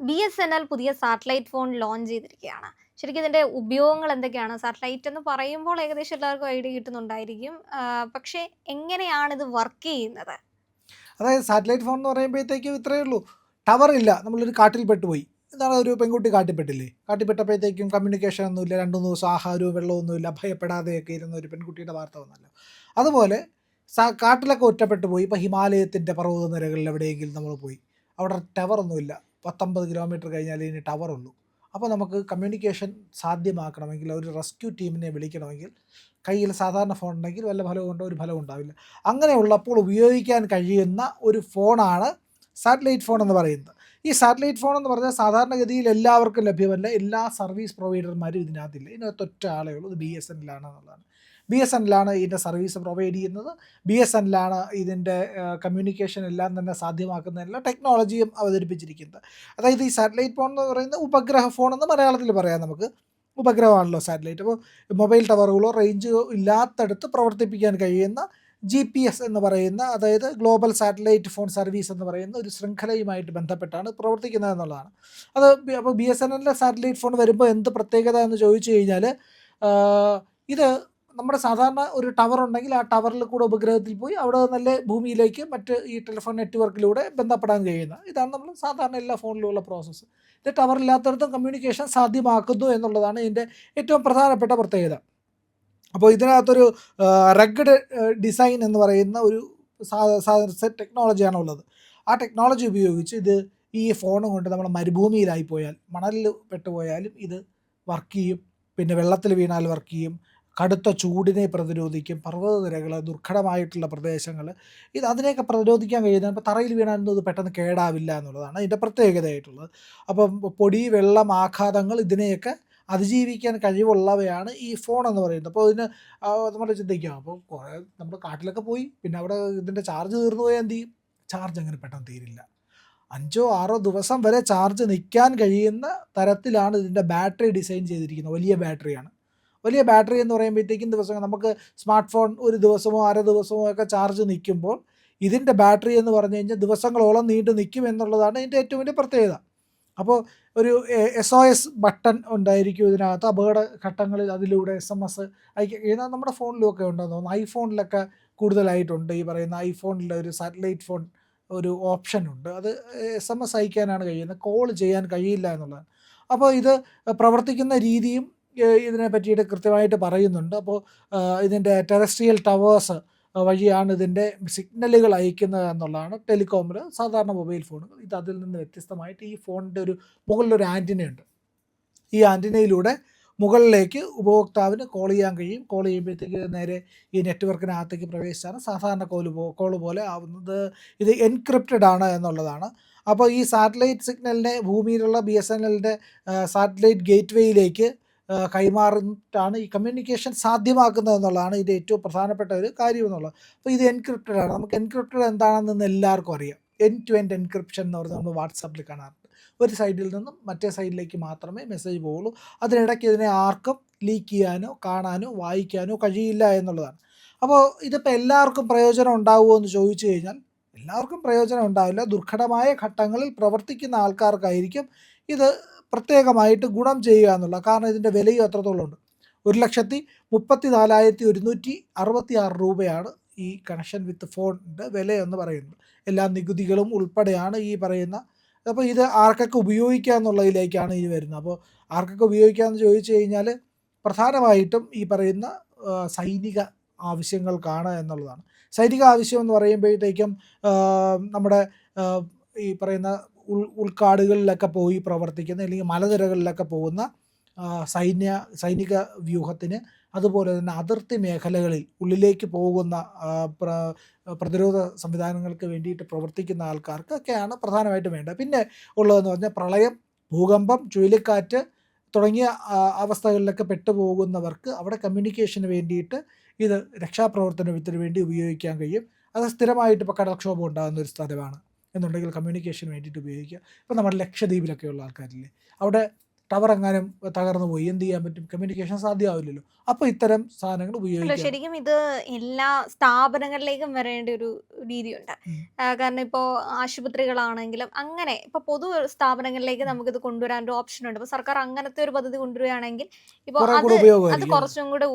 BSNL പുതിയ satellite phone launch ചെയ്തിരിക്കുകയാണ്. ശരിക്കും ഇതിന്റെ ഉപയോഗങ്ങൾ എന്തൊക്കെയാണ്? സാറ്റലൈറ്റ് എന്ന് പറയുമ്പോൾ ഏകദേശം എല്ലാവർക്കും ഐഡിയ കിട്ടുന്നുണ്ടായിരിക്കും. പക്ഷേ എങ്ങനെയാണ് ഇത് വർക്ക് ചെയ്യുന്നത്? അതായത് സാറ്റലൈറ്റ് ഫോൺ എന്ന് പറയുമ്പോഴത്തേക്കും ഇത്രയേ ഉള്ളൂ. ടവർ ഇല്ല, നമ്മളൊരു കാട്ടിൽ പെട്ടുപോയി. എന്താണ്, ഒരു പെൺകുട്ടി കാട്ടിപ്പെട്ടില്ലേ? കാട്ടിപ്പെട്ടപ്പോഴത്തേക്കും കമ്മ്യൂണിക്കേഷൻ ഒന്നുമില്ല, 2-3 ദിവസം ആഹാരവും വെള്ളമൊന്നുമില്ല, ഭയപ്പെടാതെയൊക്കെ ഇരുന്ന ഒരു പെൺകുട്ടിയുടെ വാർത്ത വന്നല്ലോ. അതുപോലെ കാട്ടിലൊക്കെ ഒറ്റപ്പെട്ടു പോയി. ഇപ്പോൾ ഹിമാലയത്തിൻ്റെ പർവ്വതനിരകളിൽ എവിടെയെങ്കിലും നമ്മൾ പോയി, അവിടെ ടവറൊന്നുമില്ല. 19 കിലോമീറ്റർ കഴിഞ്ഞാൽ ഇനി ടവറുള്ളൂ. അപ്പോൾ നമുക്ക് കമ്മ്യൂണിക്കേഷൻ സാധ്യമാക്കണമെങ്കിൽ, ഒരു റെസ്ക്യൂ ടീമിനെ വിളിക്കണമെങ്കിൽ കയ്യിൽ സാധാരണ ഫോൺ ഉണ്ടെങ്കിൽ വല്ല ഫലമുണ്ടോ? ഒരു ഫലം ഉണ്ടാവില്ല. അങ്ങനെയുള്ളപ്പോൾ ഉപയോഗിക്കാൻ കഴിയുന്ന ഒരു ഫോണാണ് സാറ്റലൈറ്റ് ഫോൺ എന്ന് പറയുന്നത്. ഈ സാറ്റലൈറ്റ് ഫോൺ എന്ന് പറഞ്ഞാൽ സാധാരണഗതിയിൽ എല്ലാവർക്കും ലഭ്യമല്ല. എല്ലാ സർവീസ് പ്രൊവൈഡർമാരും ഇതിനകത്തില്ല. ഇതിനകത്ത് ഒറ്റ ആളേ ഉള്ളൂ, ഇത് BSNL എന്നുള്ളതാണ്. BSNL ഇതിൻ്റെ സർവീസ് പ്രൊവൈഡ് ചെയ്യുന്നത്. BSNL ഇതിൻ്റെ കമ്മ്യൂണിക്കേഷൻ എല്ലാം തന്നെ സാധ്യമാക്കുന്നതിനുള്ള ടെക്നോളജിയും അവതരിപ്പിച്ചിരിക്കുന്നത്. അതായത് ഈ സാറ്റലൈറ്റ് ഫോൺ എന്ന് പറയുന്നത് ഉപഗ്രഹ ഫോൺ എന്ന് മലയാളത്തിൽ പറയാം നമുക്ക്. ഉപഗ്രഹമാണല്ലോ സാറ്റലൈറ്റ്. അപ്പോൾ മൊബൈൽ ടവറുകളോ റേഞ്ചോ ഇല്ലാത്തടത്ത് പ്രവർത്തിപ്പിക്കാൻ കഴിയുന്ന GPS എന്ന് പറയുന്ന, അതായത് ഗ്ലോബൽ സാറ്റലൈറ്റ് ഫോൺ സർവീസ് എന്ന് പറയുന്ന ഒരു ശൃംഖലയുമായിട്ട് ബന്ധപ്പെട്ടാണ് പ്രവർത്തിക്കുന്നത് എന്നുള്ളതാണ്. അപ്പോൾ BSNLൻ്റെ സാറ്റലൈറ്റ് ഫോൺ വരുമ്പോൾ എന്ത് പ്രത്യേകത എന്ന് ചോദിച്ചു കഴിഞ്ഞാൽ, ഇത് നമ്മുടെ സാധാരണ ഒരു ടവർ ഉണ്ടെങ്കിൽ ആ ടവറിൽ കൂടെ ഉപഗ്രഹത്തിൽ പോയി അവിടെ നല്ല ഭൂമിയിലേക്ക് മറ്റ് ഈ ടെലിഫോൺ നെറ്റ്വർക്കിലൂടെ ബന്ധപ്പെടാൻ കഴിയുന്ന, ഇതാണ് നമ്മൾ സാധാരണ എല്ലാ ഫോണിലുമുള്ള പ്രോസസ്സ്. ഇത് ടവറില്ലാത്തടത്തും കമ്മ്യൂണിക്കേഷൻ സാധ്യമാക്കുന്നു എന്നുള്ളതാണ് ഇതിൻ്റെ ഏറ്റവും പ്രധാനപ്പെട്ട പ്രത്യേകത. അപ്പോൾ ഇതിനകത്തൊരു റഗ്ഡ് ഡിസൈൻ എന്ന് പറയുന്ന ഒരു സെറ്റ് ടെക്നോളജിയാണ് ഉള്ളത്. ആ ടെക്നോളജി ഉപയോഗിച്ച് ഇത് ഈ ഫോൺ കൊണ്ട് നമ്മൾ മരുഭൂമിയിലായി പോയാൽ, മണലിൽ പെട്ടുപോയാലും ഇത് വർക്ക് ചെയ്യും. പിന്നെ വെള്ളത്തിൽ വീണാൽ വർക്ക് ചെയ്യും. കടുത്ത ചൂടിനെ പ്രതിരോധിക്കും. പർവ്വതനിരകൾ, ദുർഘടമായിട്ടുള്ള പ്രദേശങ്ങൾ, അതിനെയൊക്കെ പ്രതിരോധിക്കാൻ കഴിയുന്നത്. ഇപ്പോൾ തറയിൽ വീണാലൊന്നും ഇത് പെട്ടെന്ന് കേടാവില്ല എന്നുള്ളതാണ് ഇതിൻ്റെ പ്രത്യേകതയായിട്ടുള്ളത്. അപ്പം പൊടി, വെള്ളം, ആഘാതങ്ങൾ ഇതിനെയൊക്കെ അതിജീവിക്കാൻ കഴിവുള്ളവയാണ് ഈ ഫോൺ എന്ന് പറയുന്നത്. അപ്പോൾ ഇതിന് നമ്മൾ ചിന്തിക്കാം, അപ്പോൾ കുറേ നമ്മൾ കാട്ടിലൊക്കെ പോയി, പിന്നെ അവിടെ ഇതിൻ്റെ ചാർജ് തീർന്നു പോയാൽ എന്ത് ചെയ്യും? ചാർജ് അങ്ങനെ പെട്ടെന്ന് തീരില്ല. 5-6 ദിവസം വരെ ചാർജ് നിൽക്കാൻ കഴിയുന്ന തരത്തിലാണ് ഇതിൻ്റെ ബാറ്ററി ഡിസൈൻ ചെയ്തിരിക്കുന്നത്. വലിയ ബാറ്ററിയാണ്. വലിയ ബാറ്ററി എന്ന് പറയുമ്പോഴത്തേക്കും ദിവസം നമുക്ക് സ്മാർട്ട് ഫോൺ ഒരു ദിവസമോ അര ദിവസമോ ഒക്കെ ചാർജ് നിൽക്കുമ്പോൾ, ഇതിൻ്റെ ബാറ്ററി എന്ന് പറഞ്ഞു കഴിഞ്ഞാൽ ദിവസങ്ങളോളം നീണ്ടു നിൽക്കും എന്നുള്ളതാണ് ഇതിൻ്റെ ഏറ്റവും വലിയ പ്രത്യേകത. അപ്പോൾ ഒരു SOS ബട്ടൺ ഉണ്ടായിരിക്കും ഇതിനകത്ത്. അപകട ഘട്ടങ്ങളിൽ അതിലൂടെ SMS അയക്കുക. നമ്മുടെ ഫോണിലുമൊക്കെ ഉണ്ടെന്ന് തോന്നുന്നു. ഐഫോണിലൊക്കെ കൂടുതലായിട്ടുണ്ട്. ഈ പറയുന്ന ഐഫോണിലെ ഒരു സാറ്റലൈറ്റ് ഫോൺ ഒരു ഓപ്ഷൻ ഉണ്ട്. അത് SMS അയക്കാനാണ് കഴിയുന്നത്, കോൾ ചെയ്യാൻ കഴിയില്ല എന്നുള്ളതാണ്. അപ്പോൾ ഇത് പ്രവർത്തിക്കുന്ന രീതിയും ഇതിനെ പറ്റിയിട്ട് കൃത്യമായിട്ട് പറയുന്നുണ്ട്. അപ്പോൾ ഇതിൻ്റെ ടെറസ്ട്രിയൽ ടവേഴ്സ് വഴിയാണ് ഇതിൻ്റെ സിഗ്നലുകൾ അയക്കുന്നത് എന്നുള്ളതാണ്. ടെലികോമിൽ സാധാരണ മൊബൈൽ ഫോണുകൾ, ഇത് അതിൽ നിന്ന് വ്യത്യസ്തമായിട്ട് ഈ ഫോണിൻ്റെ മുകളിലൊരു ആൻറ്റിനയുണ്ട്. ഈ ആൻറ്റിനയിലൂടെ മുകളിലേക്ക് ഉപഭോക്താവിന് കോൾ ചെയ്യാൻ കഴിയും. കോൾ ചെയ്യുമ്പോഴത്തേക്ക് നേരെ ഈ നെറ്റ്വർക്കിനകത്തേക്ക് പ്രവേശിച്ചാണ് സാധാരണ കോൾ പോലെ ആവുന്നത്. ഇത് എൻക്രിപ്റ്റഡ് ആണ് എന്നുള്ളതാണ്. അപ്പോൾ ഈ സാറ്റലൈറ്റ് സിഗ്നലിനെ ഭൂമിയിലുള്ള BSNLൻ്റെ സാറ്റലൈറ്റ് ഗേറ്റ്വേയിലേക്ക് കൈമാറിയിട്ടാണ് ഈ കമ്മ്യൂണിക്കേഷൻ സാധ്യമാക്കുന്നത് എന്നുള്ളതാണ് ഇതിൻ്റെ ഏറ്റവും പ്രധാനപ്പെട്ട ഒരു കാര്യം എന്നുള്ളത്. അപ്പോൾ ഇത് എൻക്രിപ്റ്റഡ് ആണ്. നമുക്ക് എൻക്രിപ്റ്റഡ് എന്താണെന്ന് എല്ലാവർക്കും അറിയാം. എൻഡ് ടു എൻഡ് എൻക്രിപ്ഷൻ എന്ന് പറഞ്ഞാൽ നമ്മൾ വാട്സാപ്പിൽ കാണാറുണ്ട്. ഒരു സൈഡിൽ നിന്നും മറ്റേ സൈഡിലേക്ക് മാത്രമേ മെസ്സേജ് പോവുള്ളൂ. അതിനിടയ്ക്ക് ഇതിനെ ആർക്കും ലീക്ക് ചെയ്യാനോ കാണാനോ വായിക്കാനോ കഴിയില്ല എന്നുള്ളതാണ്. അപ്പോൾ ഇതിപ്പോൾ എല്ലാവർക്കും പ്രയോജനം ഉണ്ടാവുമോ എന്ന് ചോദിച്ചു കഴിഞ്ഞാൽ, എല്ലാവർക്കും പ്രയോജനം ഉണ്ടാവില്ല. ദുർഘടമായ ഘട്ടങ്ങളിൽ പ്രവർത്തിക്കുന്ന ആൾക്കാർക്കായിരിക്കും ഇത് പ്രത്യേകമായിട്ട് ഗുണം ചെയ്യുക എന്നുള്ള. കാരണം ഇതിൻ്റെ വിലയും അത്രത്തോളം ഉണ്ട്. 1,34,166 രൂപയാണ് ഈ കണക്ഷൻ വിത്ത് ഫോണിൻ്റെ വില എന്ന് പറയുന്നത്. എല്ലാ നികുതികളും ഉൾപ്പെടെയാണ് ഈ പറയുന്ന. അപ്പോൾ ഇത് ആർക്കൊക്കെ ഉപയോഗിക്കുക എന്നുള്ളതിലേക്കാണ് ഇത് വരുന്നത്. അപ്പോൾ ആർക്കൊക്കെ ഉപയോഗിക്കാമെന്ന് ചോദിച്ചു കഴിഞ്ഞാൽ, പ്രധാനമായിട്ടും ഈ പറയുന്ന സൈനിക ആവശ്യങ്ങൾക്കാണ് എന്നുള്ളതാണ്. സൈനിക ആവശ്യം എന്ന് പറയുമ്പോഴത്തേക്കും നമ്മുടെ ഈ പറയുന്ന ഉൾക്കാടുകളിലൊക്കെ പോയി പ്രവർത്തിക്കുന്ന, അല്ലെങ്കിൽ മലനിരകളിലൊക്കെ പോകുന്ന സൈനിക വ്യൂഹത്തിന്, അതുപോലെ തന്നെ അതിർത്തി മേഖലകളിൽ ഉള്ളിലേക്ക് പോകുന്ന പ്രതിരോധ സംവിധാനങ്ങൾക്ക് വേണ്ടിയിട്ട് പ്രവർത്തിക്കുന്ന ആൾക്കാർക്കൊക്കെയാണ് പ്രധാനമായിട്ടും വേണ്ടത്. പിന്നെ ഉള്ളതെന്ന് പറഞ്ഞാൽ പ്രളയം, ഭൂകമ്പം, ചുഴലിക്കാറ്റ് തുടങ്ങിയ അവസ്ഥകളിലൊക്കെ പെട്ടുപോകുന്നവർക്ക് അവിടെ കമ്മ്യൂണിക്കേഷന് വേണ്ടിയിട്ട് ഇത് രക്ഷാപ്രവർത്തനത്തിന് വേണ്ടി ഉപയോഗിക്കാൻ കഴിയും. അത് സ്ഥിരമായിട്ട് ഇപ്പോൾ കടൽക്ഷോഭം ഉണ്ടാകുന്ന ഒരു സ്ഥലമാണ് എന്നുണ്ടെങ്കിൽ കമ്മ്യൂണിക്കേഷന് വേണ്ടിയിട്ട് ഉപയോഗിക്കുക. ഇപ്പോൾ നമ്മുടെ ലക്ഷദ്വീപിലൊക്കെയുള്ള ആൾക്കാരില്ലേ, അവിടെ ടവർ എങ്ങാനും തകർന്നു പോയി എന്ത് ചെയ്യാൻ പറ്റും? കമ്മ്യൂണിക്കേഷൻ സാധ്യമാവില്ലല്ലോ. അപ്പോൾ ഇത്തരം സാധനങ്ങൾ അല്ല ഉപയോഗിക്കാം. ശരിക്കും ഇത് എല്ലാ സ്ഥാപനങ്ങളിലേക്കും വരേണ്ട ഒരു രീതിയുണ്ട്. ഉം. കാരണം ഇപ്പോൾ ആശുപത്രികളാണെങ്കിലും അങ്ങനെ ഇപ്പോൾ പൊതു സ്ഥാപനങ്ങളിലേക്ക് ഉം. നമുക്കിത് കൊണ്ടുവരാൻ ഒരു ഓപ്ഷൻ ഉണ്ട്. ഇപ്പോൾ സർക്കാർ അങ്ങനത്തെ ഒരു പദ്ധതി കൊണ്ടുവരികയാണെങ്കിൽ ഇപ്പോൾ കുറെ അത് കൂടെ അത് ഉപയോഗമായിരിക്കും അത്. കുറച്ചും കൂടെ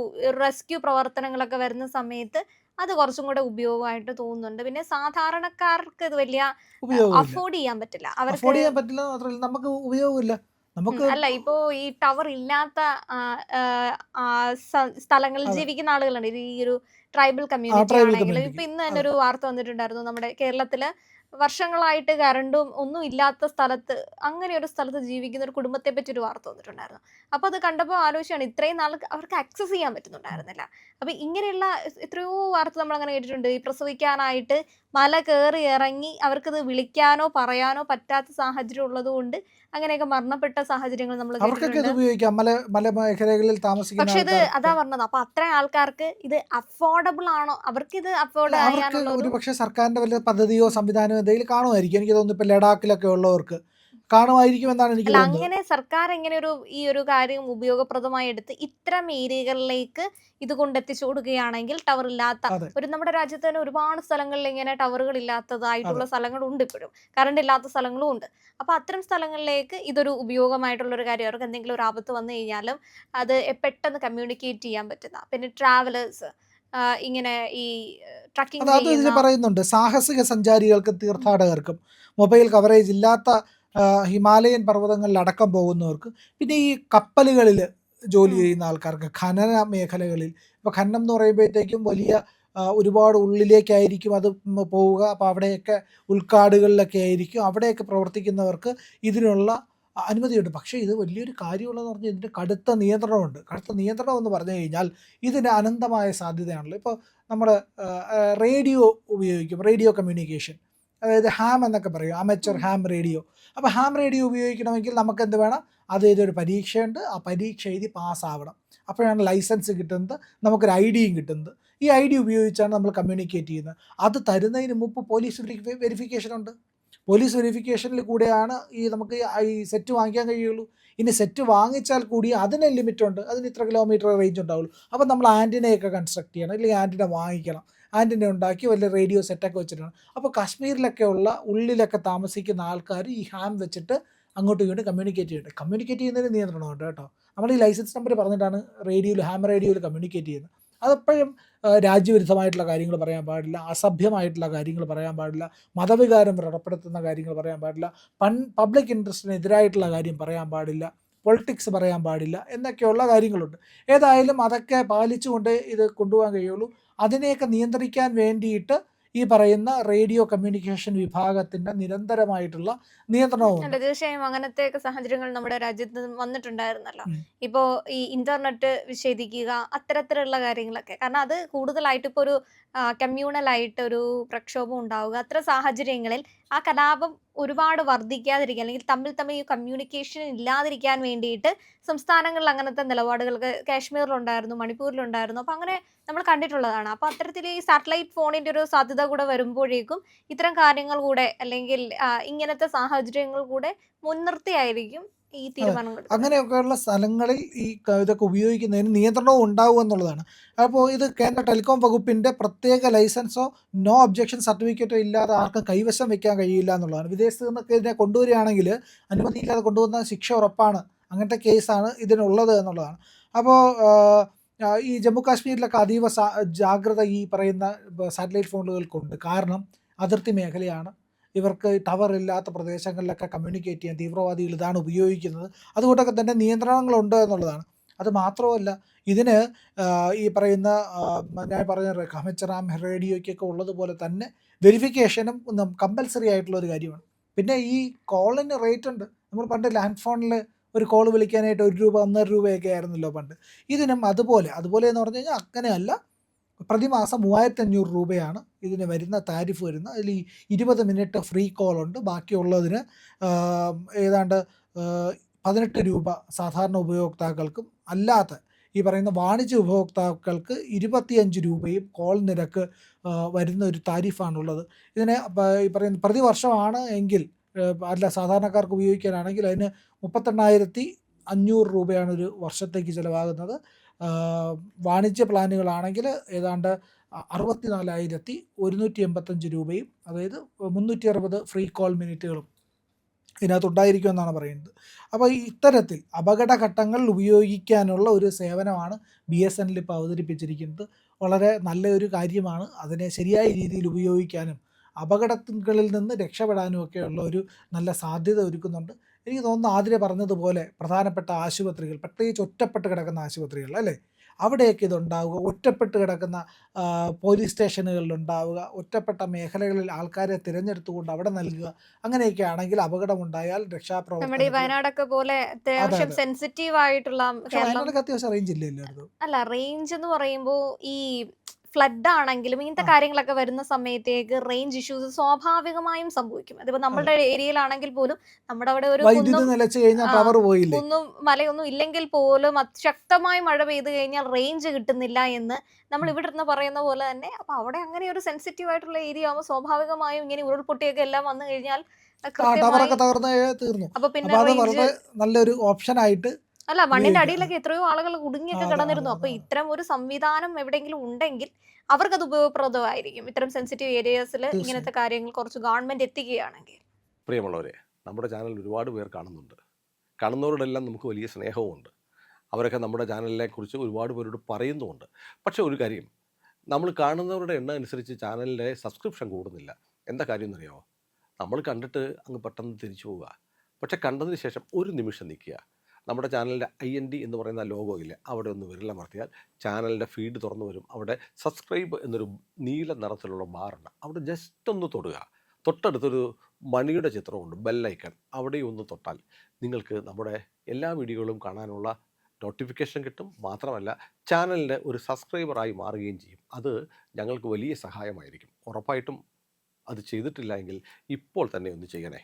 റെസ്ക്യൂ പ്രവർത്തനങ്ങളൊക്കെ വരുന്ന സമയത്ത് അത് കുറച്ചും കൂടെ ഉപയോഗമായിട്ട് തോന്നുന്നുണ്ട്. പിന്നെ സാധാരണക്കാർക്ക് ഇത് വലിയ ഉപയോഗമില്ല. അഫോർഡ് ചെയ്യാൻ പറ്റില്ല. അവർക്ക് അഫോർഡ് ചെയ്യാൻ പറ്റില്ല മാത്രമല്ല നമുക്ക് ഉപയോഗമില്ല. നമുക്ക് അല്ല ഇപ്പോ ഈ ടവർ ഇല്ലാത്ത സ്ഥലങ്ങളിൽ അതെ. ജീവിക്കുന്ന ആളുകളുണ്ട്. ഈ ഒരു ട്രൈബൽ ആ കമ്മ്യൂണിറ്റി ട്രൈബൽ ആണെങ്കിലും ഇപ്പൊ കമ്മ്യൂണിറ്റിക്ക്. ഇന്ന് തന്നെ അതെ. ഒരു വാർത്ത വന്നിട്ടുണ്ടായിരുന്നു. നമ്മുടെ കേരളത്തില് വർഷങ്ങളായിട്ട് കറണ്ടും ഒന്നും ഇല്ലാത്ത സ്ഥലത്ത് അങ്ങനെ ഒരു സ്ഥലത്ത് ജീവിക്കുന്ന ഒരു കുടുംബത്തെ പറ്റി ഒരു വാർത്ത വന്നിട്ടുണ്ടായിരുന്നു. അപ്പൊ അത് കണ്ടപ്പോൾ ആലോചിച്ചാണ് ഇത്രയും നാൾ അവർക്ക് ആക്സസ് ചെയ്യാൻ പറ്റുന്നുണ്ടായിരുന്നില്ല. അപ്പൊ ഇങ്ങനെയുള്ള എത്രയോ വാർത്ത നമ്മൾ അങ്ങനെ കേട്ടിട്ടുണ്ട്. ഈ പ്രസവിക്കാനായിട്ട് മല കയറി ഇറങ്ങി അവർക്കത് വിളിക്കാനോ പറയാനോ പറ്റാത്ത സാഹചര്യം ഉള്ളത് കൊണ്ട് അങ്ങനെയൊക്കെ മരണപ്പെട്ട സാഹചര്യങ്ങൾ നമ്മൾ അവർക്കൊക്കെ ഇത് കേട്ടിട്ടുണ്ട്. ഉപയോഗിക്കാം. മലമേഖലകളിൽ താമസിക്കുന്ന പക്ഷെ ഇത് അതാ ആൾക്കാർക്കൊക്കെ. പറഞ്ഞത്. അപ്പൊ അത്രയും ആൾക്കാർക്ക് ഇത് അഫോർഡബിൾ ആണോ? അവർക്കിത് അല്ല അഫോർഡ് അവർക്ക് ചെയ്യാനുള്ള ഒരു ഒരുപക്ഷെ സർക്കാരിന്റെ വല്ല പദ്ധതിയോ ഉം. സംവിധാനമോ എന്തെങ്കിലും കാണുമായിരിക്കും. എനിക്ക് തോന്നുന്നു ഇപ്പൊ ലഡാക്കിലൊക്കെ ഉള്ളവർക്ക് കാണുമായിരിക്കുമെന്നാണ് എനിക്ക് അല്ല തോന്നുന്നത്. അങ്ങനെ സർക്കാർ എങ്ങനെ ഈ ഒരു കാര്യം ഉപയോഗപ്രദമായി എടുത്ത് ഇത്തരം ഏരിയകളിലേക്ക് ഇത് കൊണ്ടെത്തിച്ചു കൊടുക്കുകയാണെങ്കിൽ ടവർ ഇല്ലാത്ത അതെ. നമ്മുടെ രാജ്യത്ത് തന്നെ ഒരുപാട് സ്ഥലങ്ങളിൽ ഇങ്ങനെ ടവറുകൾ അതെ. ഇല്ലാത്തതായിട്ടുള്ള സ്ഥലങ്ങളുണ്ട് ഇപ്പോഴും. കറണ്ട് ഇല്ലാത്ത സ്ഥലങ്ങളും ഉണ്ട്. അപ്പൊ അത്തരം സ്ഥലങ്ങളിലേക്ക് ഇതൊരു ഉപയോഗമായിട്ടുള്ള ഒരു കാര്യം. അവർക്ക് എന്തെങ്കിലും ഒരു ആപത്ത് വന്നു കഴിഞ്ഞാലും അത് പെട്ടെന്ന് കമ്മ്യൂണിക്കേറ്റ് ചെയ്യാൻ പറ്റുന്ന. പിന്നെ ട്രാവലേഴ്സ് ഇങ്ങനെ ഈ ട്രക്കിംഗ് അത് ചെയ്യുന്ന ഇതിൽ പറയുന്നുണ്ട്. സാഹസിക സഞ്ചാരികൾക്കും തീർത്ഥാടകർക്കും മൊബൈൽ കവറേജ് ഇല്ലാത്ത ഹിമാലയൻ പർവ്വതങ്ങളിൽ അടക്കം പോകുന്നവർക്ക്, പിന്നെ ഈ കപ്പലുകളിൽ ജോലി ഉം. ചെയ്യുന്ന ആൾക്കാർക്ക്, ഖനന മേഖലകളിൽ ഇപ്പോൾ ഖനനം എന്ന് പറയുമ്പോഴത്തേക്കും വലിയ ഒരുപാട് ഉള്ളിലേക്കായിരിക്കും അത് പോവുക. അപ്പോൾ അവിടെയൊക്കെ ഉൾക്കാടുകളിലൊക്കെ ആയിരിക്കും. അവിടെയൊക്കെ പ്രവർത്തിക്കുന്നവർക്ക് ഇതിനുള്ള അനുമതിയുണ്ട്. പക്ഷേ ഇത് വലിയൊരു കാര്യമുള്ളതെന്ന് പറഞ്ഞാൽ ഇതിൻ്റെ കടുത്ത നിയന്ത്രണമുണ്ട്. കടുത്ത നിയന്ത്രണം എന്ന് പറഞ്ഞു കഴിഞ്ഞാൽ ഇതിന് അനന്തമായ സാധ്യതയാണല്ലോ. ഇപ്പോൾ നമ്മൾ റേഡിയോ ഉപയോഗിക്കും. റേഡിയോ കമ്മ്യൂണിക്കേഷൻ, അതായത് ഹാം എന്നൊക്കെ പറയും. അമച്വർ ഉം. Ham radio. അപ്പോൾ ഹാം റേഡിയോ ഉപയോഗിക്കണമെങ്കിൽ നമുക്ക് എന്ത് വേണം? അത് ഇതൊരു പരീക്ഷയുണ്ട്. ആ പരീക്ഷ എഴുതി പാസ്സാവണം. അപ്പോഴാണ് ലൈസൻസ് കിട്ടുന്നത്. നമുക്കൊരു ഐഡിയും കിട്ടുന്നത്. ഈ ഐ ഡി ഉപയോഗിച്ചാണ് നമ്മൾ കമ്മ്യൂണിക്കേറ്റ് ചെയ്യുന്നത്. അത് തരുന്നതിന് മുമ്പ് പോലീസ് വെരിഫിക്കേഷൻ ഉണ്ട്. പോലീസ് വെരിഫിക്കേഷനിൽ കൂടെയാണ് നമുക്ക് ഈ സെറ്റ് വാങ്ങിക്കാൻ കഴിയുള്ളൂ. ഇനി സെറ്റ് വാങ്ങിച്ചാൽ കൂടി അതിന് ലിമിറ്റുണ്ട്. അതിന് ഇത്ര കിലോമീറ്റർ റേഞ്ച് ഉണ്ടാവുള്ളൂ. അപ്പോൾ നമ്മൾ ആൻറ്റിനയൊക്കെ കൺസ്ട്രക്ട് ചെയ്യണം, അല്ലെങ്കിൽ ആൻറ്റിന വാങ്ങിക്കണം. ആൻറ്റിന ഉണ്ടാക്കി വലിയ റേഡിയോ സെറ്റൊക്കെ വെച്ചിട്ടാണ്. അപ്പോൾ കാശ്മീരിലൊക്കെ ഉള്ളിലൊക്കെ താമസിക്കുന്ന ആൾക്കാർ ഈ ഹാം വെച്ചിട്ട് അങ്ങോട്ടും ഇങ്ങോട്ടും കമ്മ്യൂണിക്കേറ്റ് ചെയ്യുന്നുണ്ട്. കമ്മ്യൂണിക്കേറ്റ് ചെയ്യുന്നതിന് നിയന്ത്രണമുണ്ട് കേട്ടോ. നമ്മൾ ഈ ലൈസൻസ് നമ്പർ പറഞ്ഞിട്ടാണ് ഹാം റേഡിയോയിൽ കമ്മ്യൂണിക്കേറ്റ് ചെയ്യുന്നത്. അതെപ്പോഴും രാജ്യവിരുദ്ധമായിട്ടുള്ള കാര്യങ്ങൾ പറയാൻ പാടില്ല, അസഭ്യമായിട്ടുള്ള കാര്യങ്ങൾ പറയാൻ പാടില്ല, മതവികാരം വ്രണപ്പെടുത്തുന്ന കാര്യങ്ങൾ പറയാൻ പാടില്ല, പബ്ലിക് ഇൻട്രസ്റ്റിനെതിരായിട്ടുള്ള കാര്യം പറയാൻ പാടില്ല, പൊളിറ്റിക്സ് പറയാൻ പാടില്ല എന്നൊക്കെയുള്ള കാര്യങ്ങളുണ്ട്. ഏതായാലും അതൊക്കെ പാലിച്ചുകൊണ്ട് ഇത് കൊണ്ടുപോകാൻ കഴിയുള്ളൂ. അതിനെയൊക്കെ നിയന്ത്രിക്കാൻ വേണ്ടിയിട്ട് ഈ പറയുന്ന റേഡിയോ കമ്മ്യൂണിക്കേഷൻ വിഭാഗത്തിൻ്റെ നിരന്തരമായിട്ടുള്ള നിയന്ത്രണവുമുണ്ട്. അല്ല തീർച്ചയായും അങ്ങനത്തെയൊക്കെ സാഹചര്യങ്ങൾ നമ്മുടെ രാജ്യത്ത് വന്നിട്ടുണ്ടായിരുന്നല്ലോ. ഉം. ഇപ്പോ ഈ ഇന്റർനെറ്റ് വിച്ഛേദിക്കുക അത്തരത്തിലുള്ള കാര്യങ്ങളൊക്കെ. കാരണം അത് കൂടുതലായിട്ട് ഇപ്പോ ഒരു കമ്മ്യൂണൽ ആയിട്ട് ഒരു പ്രക്ഷോഭം ഉണ്ടാവുക. അത്തരം സാഹചര്യങ്ങളിൽ ആ കലാപം ഒരുപാട് വർദ്ധിക്കാതിരിക്കാൻ അല്ലെങ്കിൽ തമ്മിൽ തമ്മിൽ ഈ കമ്മ്യൂണിക്കേഷൻ ഇല്ലാതിരിക്കാൻ വേണ്ടിയിട്ട് സംസ്ഥാനങ്ങളിൽ അങ്ങനത്തെ നിലപാടുകൾക്ക് കാശ്മീരിലുണ്ടായിരുന്നു, മണിപ്പൂരിലുണ്ടായിരുന്നു. അപ്പൊ അങ്ങനെ നമ്മൾ കണ്ടിട്ടുള്ളതാണ്. അപ്പൊ അത്തരത്തിൽ ഈ സാറ്റലൈറ്റ് ഫോണിന്റെ ഒരു സാധ്യത കൂടെ വരുമ്പോഴേക്കും ഇത്തരം കാര്യങ്ങൾ കൂടെ അല്ലെങ്കിൽ ഇങ്ങനത്തെ സാഹചര്യങ്ങൾ കൂടെ മുൻനിർത്തിയായിരിക്കും ഈ അതെ. തീരുമാനം എടുക്കുന്നത്. അങ്ങനെയൊക്കെയുള്ള സ്ഥലങ്ങളിൽ ഈ ഇതൊക്കെ ഉപയോഗിക്കുന്നതിന് നിയന്ത്രണവും ഉണ്ടാവും എന്നുള്ളതാണ്. അപ്പോൾ ഇത് കേന്ദ്ര ടെലികോം വകുപ്പിൻ്റെ പ്രത്യേക ലൈസൻസോ നോ ഒബ്ജക്ഷൻ സർട്ടിഫിക്കറ്റോ ഇല്ലാതെ ആർക്കും കൈവശം വെക്കാൻ കഴിയില്ല എന്നുള്ളതാണ്. വിദേശത്ത് നിന്നൊക്കെ ഇതിനെ കൊണ്ടുവരികയാണെങ്കിൽ അനുമതിയില്ലാതെ കൊണ്ടുവന്ന ശിക്ഷ ഉറപ്പാണ്. അങ്ങനത്തെ കേസാണ് ഇതിനുള്ളത് എന്നുള്ളതാണ്. അപ്പോൾ ഈ ജമ്മു കാശ്മീരിലൊക്കെ അതീവ ജാഗ്രത ഈ പറയുന്ന സാറ്റലൈറ്റ് ഫോണുകൾക്കുണ്ട്. കാരണം അതിർത്തി മേഖലയാണ്. ഇവർക്ക് ടവർ ഇല്ലാത്ത പ്രദേശങ്ങളിലൊക്കെ കമ്മ്യൂണിക്കേറ്റ് ചെയ്യാൻ തീവ്രവാദികൾ ഇതാണ് ഉപയോഗിക്കുന്നത്. അതുകൊണ്ടൊക്കെ തന്നെ നിയന്ത്രണങ്ങളുണ്ട് എന്നുള്ളതാണ്. അത് മാത്രമല്ല ഇതിന് ഈ പറയുന്ന ഞാൻ പറഞ്ഞ അമച്വർ റേഡിയോയ്ക്കൊക്കെ ഉള്ളതുപോലെ തന്നെ വെരിഫിക്കേഷനും കമ്പൽസറി ആയിട്ടുള്ള ഒരു കാര്യമാണ്. പിന്നെ ഈ കോളിന് റേറ്റ് ഉണ്ട്. നമ്മൾ പണ്ട് ലാൻഡ് ഫോണിൽ ഒരു കോൾ വിളിക്കാനായിട്ട് 1 രൂപ 1.5 രൂപയൊക്കെ ആയിരുന്നല്ലോ പണ്ട്. ഇതിനും അതുപോലെ എന്ന് പറഞ്ഞു കഴിഞ്ഞാൽ അങ്ങനെയല്ല. പ്രതിമാസം 3500 രൂപയാണ് ഇതിന് വരുന്ന താരിഫ് വരുന്നത്. അതിൽ ഈ 20 മിനിറ്റ് ഫ്രീ കോളുണ്ട്. ബാക്കിയുള്ളതിന് ഏതാണ്ട് 18 രൂപ സാധാരണ ഉപയോക്താക്കൾക്കും, അല്ലാത്ത ഈ പറയുന്ന വാണിജ്യ ഉപഭോക്താക്കൾക്ക് 25 രൂപയും കോൾ നിരക്ക് വരുന്ന ഒരു താരിഫാണുള്ളത്. ഇതിന് ഈ പറയുന്ന പ്രതിവർഷമാണ് എങ്കിൽ, അല്ല സാധാരണക്കാർക്ക് ഉപയോഗിക്കാനാണെങ്കിൽ അതിന് 38,000 രൂപയാണ് ഒരു വർഷത്തേക്ക് ചിലവാകുന്നത്. വാണിജ്യ പ്ലാനുകളാണെങ്കിൽ ഏതാണ്ട് 64,185 രൂപയും, അതായത് 360 ഫ്രീ കോൾ മിനിറ്റുകളും ഇതിനകത്തുണ്ടായിരിക്കുമെന്നാണ് പറയുന്നത്. അപ്പോൾ ഇത്തരത്തിൽ അപകടഘട്ടങ്ങളിൽ ഉപയോഗിക്കാനുള്ള ഒരു സേവനമാണ് BSNL ഇപ്പോൾ അവതരിപ്പിച്ചിരിക്കുന്നത്. വളരെ നല്ലൊരു കാര്യമാണ്. അതിനെ ശരിയായ രീതിയിൽ ഉപയോഗിക്കാനും അപകടങ്ങളിൽ നിന്ന് രക്ഷപ്പെടാനും ഒക്കെയുള്ള ഒരു നല്ല സാധ്യത ഒരുക്കുന്നുണ്ട്. എനിക്ക് തോന്നുന്നു ആതിര പറഞ്ഞതുപോലെ പ്രധാനപ്പെട്ട ആശുപത്രികൾ, പ്രത്യേകിച്ച് ഒറ്റപ്പെട്ട് കിടക്കുന്ന ആശുപത്രികൾ അല്ലേ, അവിടെയൊക്കെ ഇതുണ്ടാവുക. ഒറ്റപ്പെട്ട് കിടക്കുന്ന പോലീസ് സ്റ്റേഷനുകളിലുണ്ടാവുക, ഒറ്റപ്പെട്ട മേഖലകളിൽ ആൾക്കാരെ തിരഞ്ഞെടുത്തുകൊണ്ട് അവിടെ നൽകുക. അങ്ങനെയൊക്കെ ആണെങ്കിൽ അപകടമുണ്ടായാൽ നമ്മുടെ ഈ രക്ഷാപ്രവർത്തനത്തിൽ വയനാടൊക്കെ പോലെ അതെ അത്യാവശ്യം അതെ സെൻസിറ്റീവ് ആയിട്ടുള്ള പക്ഷെ കേരളം വയനാടൊക്കെ അത്യാവശ്യം റേഞ്ച് ഇല്ലേ എല്ലായിടത്തും? അല്ല റേഞ്ച് എന്ന് പറയുമ്പോൾ ഈ ഫ്ലഡ് ആണെങ്കിലും ഇങ്ങനത്തെ ആ കാര്യങ്ങളൊക്കെ വരുന്ന സമയത്തേക്ക് റേഞ്ച് ഇഷ്യൂസ് സ്വാഭാവികമായും സംഭവിക്കും. അതിപ്പോ അതെ, നമ്മളുടെ ഏരിയയിലാണെങ്കിൽ പോലും നമ്മുടെ അവിടെ ഒരു വൈദ്യുതി നിലച്ച് കഴിഞ്ഞാൽ ആ ടവർ പോയില്ലേ? കുന്നും മലയൊന്നും ഇല്ലെങ്കിൽ പോലും ശക്തമായി മഴ പെയ്ത് കഴിഞ്ഞാൽ റേഞ്ച് കിട്ടുന്നില്ല എന്ന് നമ്മൾ ഉം. ഇവിടെ ഇരുന്ന് പറയുന്ന പോലെ തന്നെ അപ്പൊ അവിടെ അങ്ങനെ ഒരു സെൻസിറ്റീവ് ആയിട്ടുള്ള ഏരിയ ആവുമ്പോൾ സ്വാഭാവികമായും ഇങ്ങനെ ഉരുൾപൊട്ടിയൊക്കെ എല്ലാം വന്നു കഴിഞ്ഞാൽ കൃത്യമായി ടവറൊക്കെ തകർന്ന് തീർന്നു. അപ്പൊ പിന്നെ അപ്പോൾ അത് റേഞ്ച് വളരെ നല്ലൊരു ഓപ്ഷനായിട്ട് അല്ല മണ്ണിന്റെ ഉപയോഗിക്കാം. അടിയിലൊക്കെ എത്രയോ ആളുകൾ കുടുങ്ങിയൊക്കെ അതെ അതെ കിടന്നിരുന്നു. അതെ അപ്പൊ അതെ ഇത്തരം ഒരു സംവിധാനം എവിടെയെങ്കിലും ഉണ്ടെങ്കിൽ അവർക്കത് ഉപയോഗപ്രദമായിരിക്കും. ഇത്തരം സെൻസിറ്റീവ് ഏരിയാസിൽ ഇങ്ങനത്തെ തീർച്ചയായും. കാര്യങ്ങൾ കുറച്ച് ഗവൺമെന്റ് എത്തിക്കുകയാണെങ്കിൽ. പ്രിയമുള്ളവരെ, നമ്മുടെ ചാനൽ ഒരുപാട് പേർ കാണുന്നുണ്ട്. കാണുന്നവരോടെല്ലാം നമുക്ക് വലിയ സ്നേഹവുമുണ്ട്. അവരൊക്കെ നമ്മുടെ ചാനലിനെക്കുറിച്ച് ഒരുപാട് പേരോട് പറയുന്നുമുണ്ട്. പക്ഷേ ഒരു കാര്യം, നമ്മൾ കാണുന്നവരുടെ എണ്ണം അനുസരിച്ച് ചാനലിൻ്റെ സബ്സ്ക്രിപ്ഷൻ കൂടുന്നില്ല. എന്താ കാര്യം എന്നറിയാമോ? നമ്മൾ കണ്ടിട്ട് അങ്ങ് പെട്ടെന്ന് തിരിച്ചു പോവുക. പക്ഷേ കണ്ടതിന് ശേഷം ഒരു നിമിഷം നിൽക്കുക. നമ്മുടെ ചാനലിൻ്റെ IND എന്ന് പറയുന്ന ലോഗോ ഇല്ലേ, അവിടെ ഒന്ന് വിരലമർത്തിയാൽ ചാനലിൻ്റെ ഫീഡ് തുറന്നു വരും. അവിടെ സബ്സ്ക്രൈബ് എന്നൊരു നീല നിറത്തിലുള്ള ബാറുണ്ട്. അവിടെ ജസ്റ്റ് ഒന്ന് തൊടുക. തൊട്ടടുത്തൊരു മണിയുടെ ചിത്രമുണ്ട്, ബെല്ലൈക്കൺ. അവിടെ ഒന്ന് തൊട്ടാൽ നിങ്ങൾക്ക് നമ്മുടെ എല്ലാ വീഡിയോകളും കാണാനുള്ള നോട്ടിഫിക്കേഷൻ കിട്ടും. മാത്രമല്ല ചാനലിൻ്റെ ഒരു സബ്സ്ക്രൈബറായി മാറുകയും ചെയ്യും. അത് ഞങ്ങൾക്ക് വലിയ സഹായമായിരിക്കും. ഉറപ്പായിട്ടും അത് ചെയ്തിട്ടില്ല എങ്കിൽ ഇപ്പോൾ തന്നെ ഒന്ന് ചെയ്യണേ.